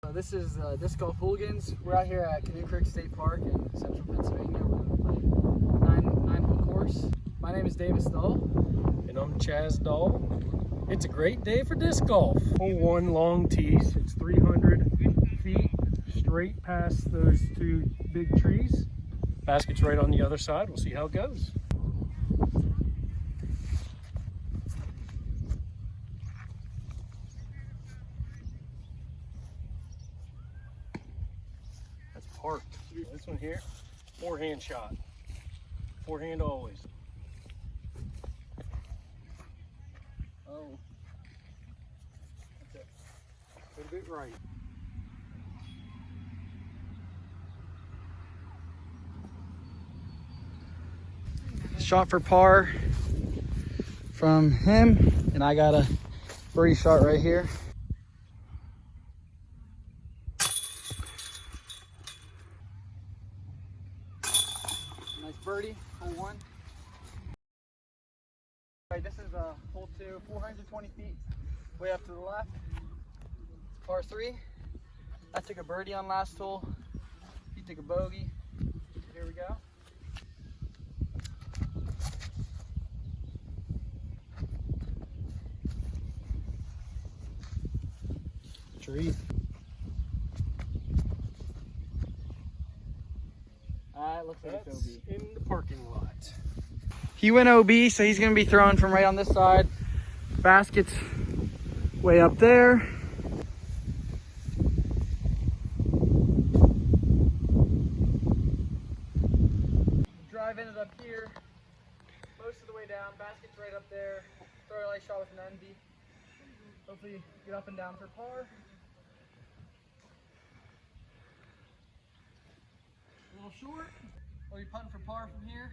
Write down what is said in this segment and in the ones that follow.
This is Disc Golf Hooligans. We're out here at Canoe State Park in central Pennsylvania. We're going to play nine-hole course. My name is Davis Dahl. And I'm Chaz Dahl. It's a great day for disc golf. Hole 1 long tees. It's 300 feet straight past those two big trees. Basket's right on the other side. We'll see how it goes. That's parked. This one here, forehand shot. Forehand always. Oh, that's a little bit right. Shot for par from him, and I got a birdie shot right here. Nice birdie, hole 1. Alright, this is hole 2, 420 feet, way up to the left. It's par 3. I took a birdie on last hole. He took a bogey. Here we go. Tree. Looks like it's OB. In the parking lot. He went OB, so he's going to be throwing from right on this side. Basket's way up there. Drive ended up here, most of the way down. Basket's right up there. Throw a light shot with an envy. Hopefully get up and down for par. A little short. Are you putting for par from here?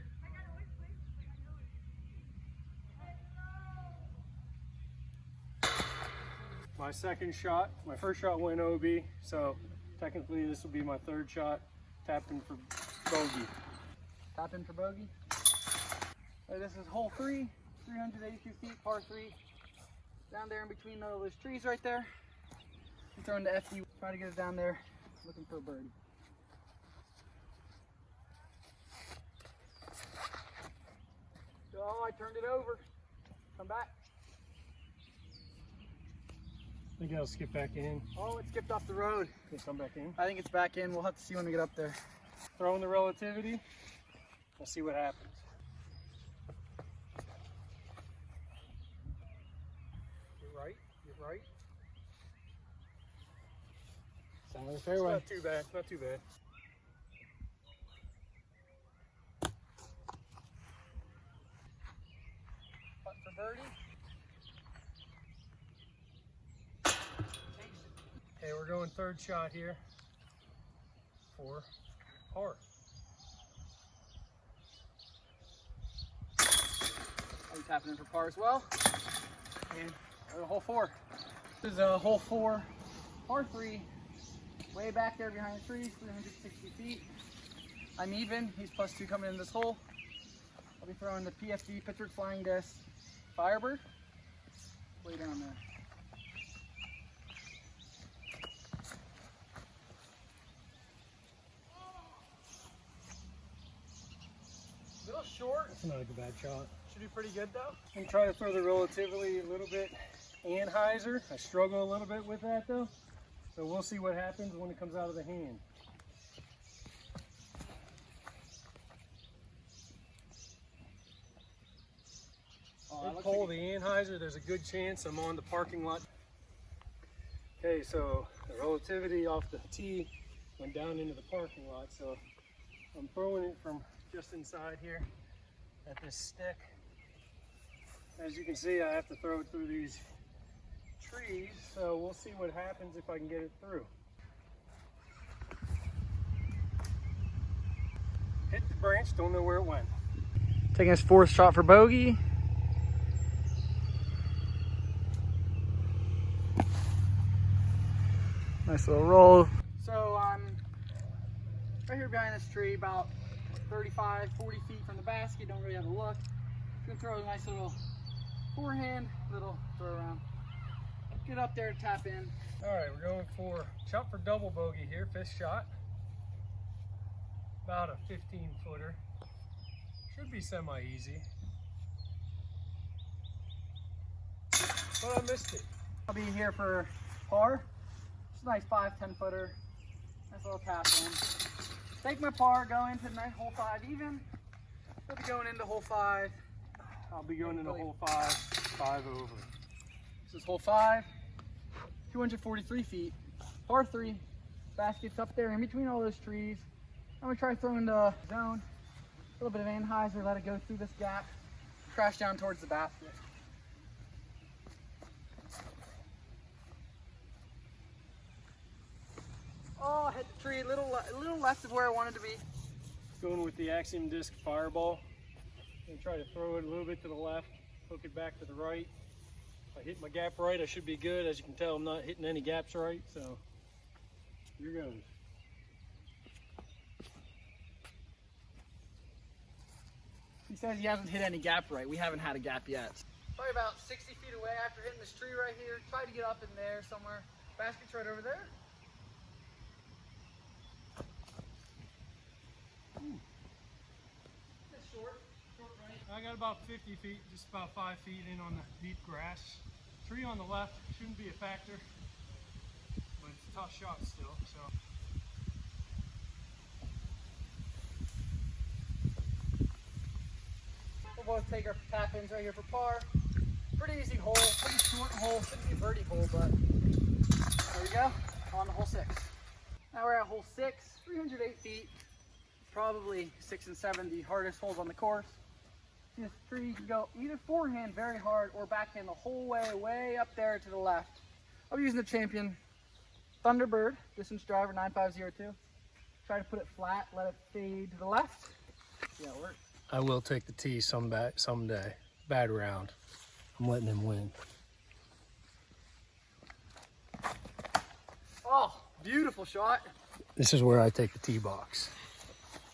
My second shot, my first shot went OB, so technically this will be my third shot. Tapping for bogey. Tap in for bogey. Right, this is hole 3, 382 feet, par 3. Down there in between all those trees right there. I'm throwing the FD, trying to get it down there, looking for a birdie. Oh, I turned it over. Come back. I think I'll skip back in. Oh, it skipped off the road. Can come back in? I think it's back in. We'll have to see when we get up there. Throwing the relativity. We'll see what happens. You're right. You're right. Center of the fairway. Not too bad. Not too bad. Putt for birdie. Okay, we're going third shot here for par. I'm tapping in for par as well. And hole 4. This is hole 4, par 3. Way back there behind the trees, 360 feet. I'm even. He's +2 coming in this hole. I'll be throwing the PFD, Pittsburgh Flying Disc Firebird. Way down there. A little short. That's not a bad shot. Should be pretty good though. I'm trying to throw the relativity a little bit Anheuser. I struggle a little bit with that though. So we'll see what happens when it comes out of the hand. I pull the Anheuser, there's a good chance I'm on the parking lot. Okay, so the relativity off the tee went down into the parking lot, so I'm throwing it from just inside here at this stick. As you can see, I have to throw it through these trees, so we'll see what happens if I can get it through. Hit the branch, don't know where it went. Taking his 4th shot for bogey. Nice little roll. So I'm right here behind this tree, about 35, 40 feet from the basket. Don't really have a look. Gonna throw a nice little forehand, little throw around. Get up there, tap in. All right, we're going for Shot for double bogey here, fifth shot. About a 15-footer. Should be semi-easy. But I missed it. I'll be here for par. It's a nice 5-10 footer. Nice little tap in. Take my par, go into nice hole 5 even. We'll be going into hole 5. I'll be going into hole 5, 5 over. This is hole 5, 243 feet, par 3. Basket's up there in between all those trees. I'm gonna try throwing the zone. A little bit of Anheuser, let it go through this gap, crash down towards the basket. Oh, hit the tree a little less of where I wanted to be. Going with the Axiom Disc Fireball. And try to throw it a little bit to the left, hook it back to the right. If I hit my gap right, I should be good. As you can tell, I'm not hitting any gaps right, so here goes. He says he hasn't hit any gap right. We haven't had a gap yet. Probably about 60 feet away after hitting this tree right here. Try to get up in there somewhere. Basket's right over there. I got about 50 feet, just about 5 feet in on the deep grass. Tree on the left shouldn't be a factor, but it's a tough shot still. So. We'll both take our tap ins right here for par. Pretty easy hole, pretty short hole, shouldn't be a birdie hole, but there we go, on to hole 6. Now we're at hole 6, 308 feet, probably 6 and 7, the hardest holes on the course. This tree, you can go either forehand very hard or backhand the whole way up there to the left. I'll be using the Champion Thunderbird distance driver 9502. Try to put it flat, let it fade to the left. See how it works. I will take the tee someday. Bad round. I'm letting him win. Oh, beautiful shot. This is where I take the tee box.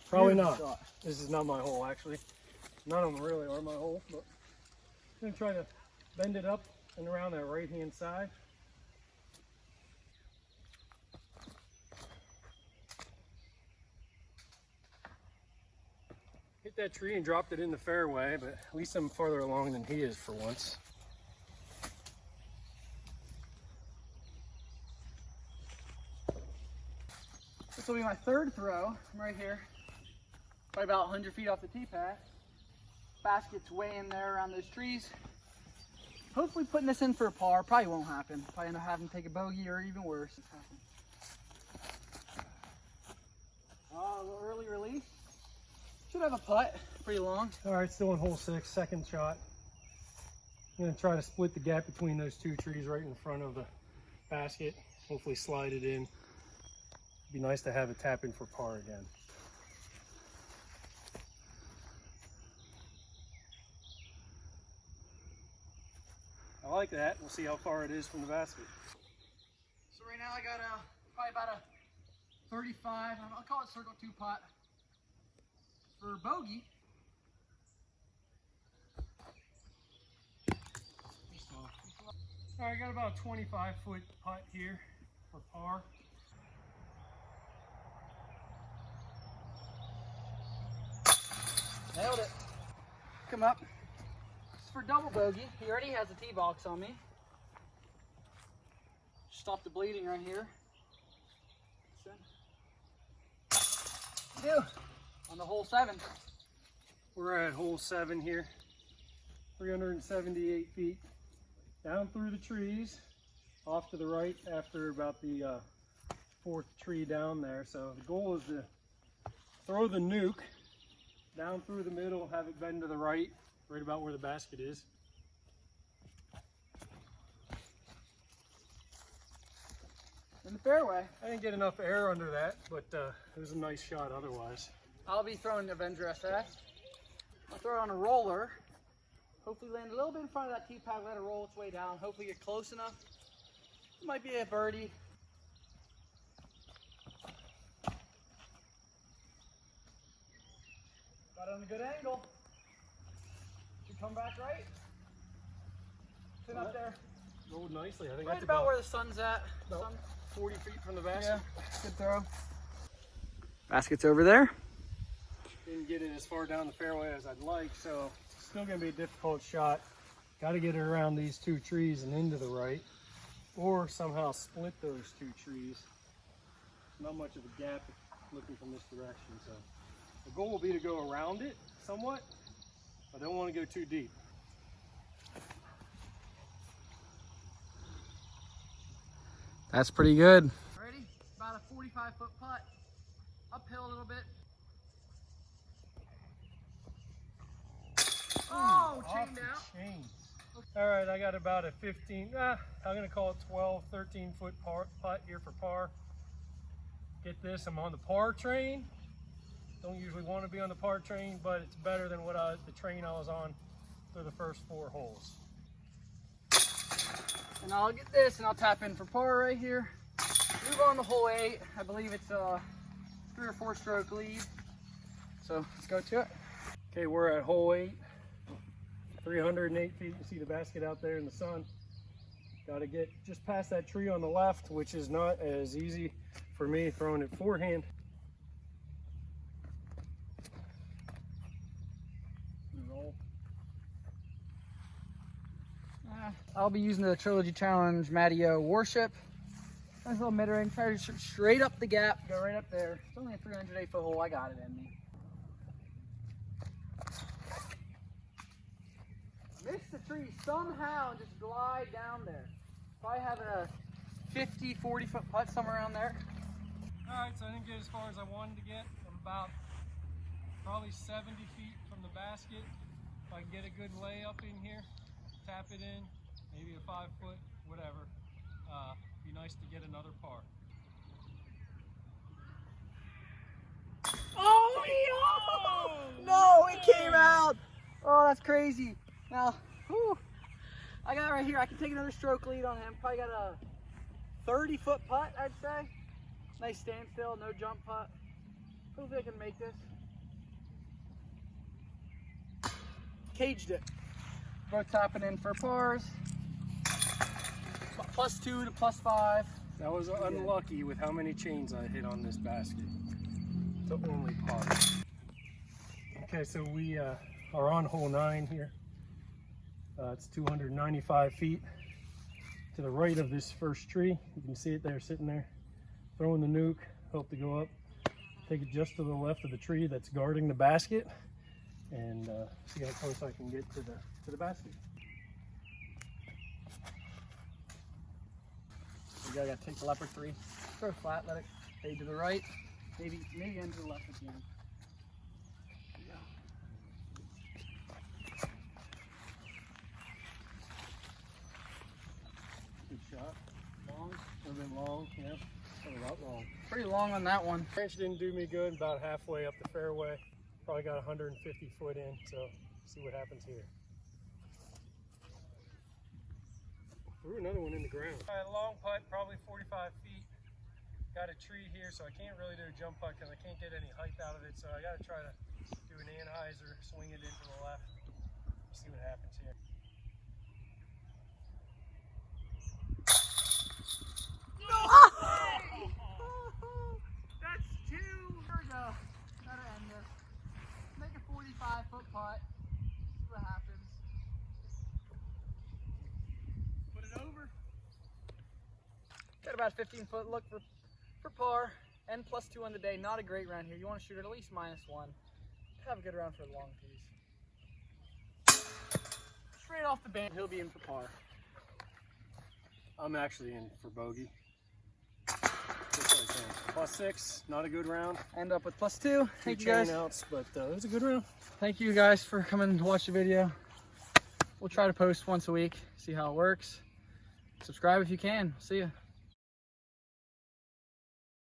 Probably Beautiful not. shot. This is not my hole, actually. None of them really are my hole, but I'm gonna try to bend it up and around that right-hand side. Hit that tree and dropped it in the fairway, but at least I'm farther along than he is for once. This will be my third throw. I'm right here, probably about 100 feet off the tee pad. Basket's way in there around those trees. Hopefully putting this in for a par. Probably won't happen. Probably end up having to take a bogey or even worse. Oh, a little early release. Should have a putt. Pretty long. All right, still in hole 6, second shot. I'm gonna try to split the gap between those two trees right in front of the basket. Hopefully slide it in. Be nice to have it tap in for par again. I like that. We'll see how far it is from the basket. So right now I got probably about a 35, I'll call it circle 2 putt for bogey. All right, I got about a 25-foot putt here for par. Nailed it. Come up. This is for double bogey. He already has a tee box on me. Stop the bleeding right here. Do on the hole 7. We're at hole 7 here. 378 feet. Down through the trees, off to the right after about the 4th tree down there. So the goal is to throw the nuke down through the middle, have it bend to the right about where the basket is. In the fairway. I didn't get enough air under that, but it was a nice shot otherwise. I'll be throwing Avenger SS. I'll throw it on a roller. Hopefully land a little bit in front of that tee pad, let it roll its way down. Hopefully get close enough. It might be a birdie. Got it on a good angle. Should come back right. Sit up there. Rolled nicely. I think Right that's about where the sun's at. No. Sun. 40 feet from the basket. Yeah, good throw. Basket's over there. Didn't get it as far down the fairway as I'd like, so still gonna be a difficult shot. Got to get it around these two trees and into the right, or somehow split those two trees. Not much of a gap looking from this direction, so the goal will be to go around it somewhat. I don't want to go too deep. That's pretty good. Ready? About a 45-foot putt. Uphill a little bit. Oh, chained out. Chain. All right, I got about a 15, I'm gonna call it 12, 13 foot putt here for par. Get this, I'm on the par train. Don't usually want to be on the par train, but it's better than the train I was on for the first 4 holes. And I'll get this and I'll tap in for par right here. Move on to hole 8. I believe it's a 3 or 4 stroke lead. So let's go to it. Okay, we're at hole 8. 308 feet. You see the basket out there in the sun. Got to get just past that tree on the left, which is not as easy for me throwing it forehand. Roll. I'll be using the Trilogy Challenge Matio Warship. Nice little mid-range. Try to shoot straight up the gap. Go right up there. It's only a 308-foot hole. I got it in me. Miss the tree somehow and just glide down there. Probably have a 50, 40-foot putt somewhere around there. All right, so I didn't get as far as I wanted to get. I'm about probably 70 feet from the basket. If I can get a good layup in here, tap it in, maybe a 5-foot, whatever. Be nice to get another par. Oh, no, it came out. Oh, that's crazy. Now, whew, I got it right here. I can take another stroke lead on him. Probably got a 30-foot putt, I'd say. Nice standstill, no jump putt. Hopefully I can make this. Caged it. Both tapping in for pars. +2 to +5. That was unlucky with how many chains I hit on this basket. To only par. Okay, so we are on hole 9 here. It's 295 feet to the right of this first tree. You can see it there sitting there. Throwing the nuke, hope to go up. Take it just to the left of the tree that's guarding the basket, and see how close I can get to the basket. You gotta take the leopard 3. Throw flat, let it fade to the right. Maybe end to the left at the end. Good shot. Long, a little bit long, yeah. A lot long. Pretty long on that one. Branch didn't do me good, about halfway up the fairway. Probably got 150 foot in, so see what happens here. Threw another one in the ground. Long putt, probably 45 feet. Got a tree here, so I can't really do a jump putt because I can't get any height out of it, so I got to try to do an anhyzer, swing it into the left, see what happens here. That's 2. Here we go. Gotta end this. Make a 45-foot putt. See what happens. Put it over. Got about a 15-foot look for par. And +2 on the day. Not a great round here. You want to shoot at least -1. Have a good round for the long piece. Straight off the band, he'll be in for par. I'm actually in for bogey. +6, not a good round. End up with +2. Thank you guys. Outs, but it was a good round. Thank you guys for coming to watch the video. We'll try to post once a week, see how it works. Subscribe if you can. See ya.